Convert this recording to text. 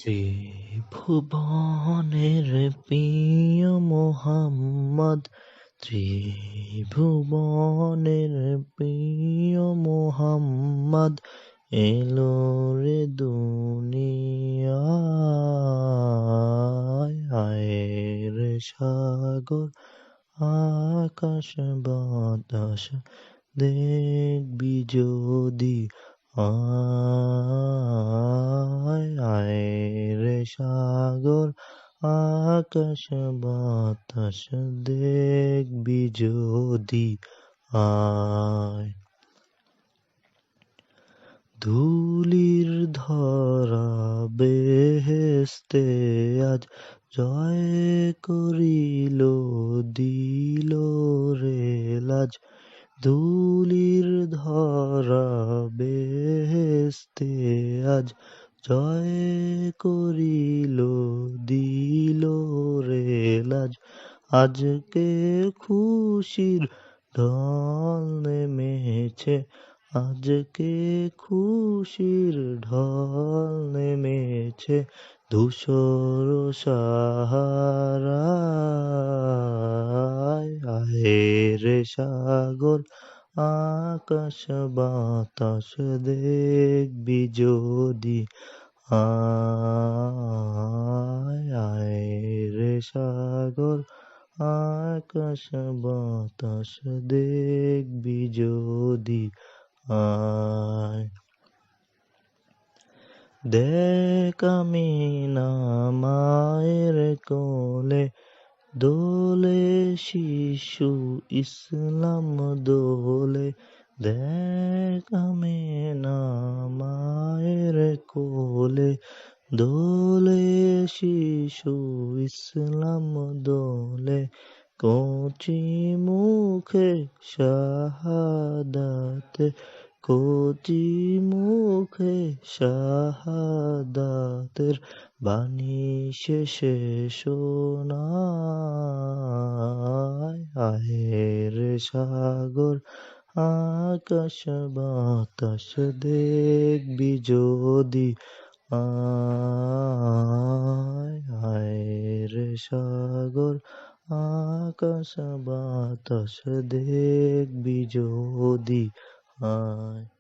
ত্রিভুবনের প্রিয় মোহাম্মদ, ত্রিভুবনের প্রিয় মোহাম্মদ এলো রে দুনিয়ায়। আয় রে সাগর আকাশ বাতাস দেখবি যদি, আয় রে সাগর আকাশ বাতাস দেখবি যদি, আয়। ধুলির ধরা বেহেশতে আজ জয় করিল, দিল রে লাজ। ধুলির ধরা বেহেশতে আজ জয় করিল, দিল রে লাজ। আজকে খুশির ঢল নেমেছে, আজকে খুশির ঢল নেমেছে ধূসর সাহারায়। আয় রে সাগর আকাশ বাতাস দেখবি যদি, আয় রে সাগর আকাশ বাতাস দেখবি যদি, আয়। দেখ আমিনা মায়ের কোলে দোলে শিশু ইসলাম দোলে। দেখ আমিনা মায়ের কোলে দোলে শিশু ইসলাম দোলে। কচি মুখে শাহাদাত, কচি মুখে শাহাদাতের বাণী শেষে শোনায়। আয় রে সাগর আকাশ বাতাস দেখবি যদি, আয় রে সাগর আকাশ বাতাস দেখবি যদি, আয়।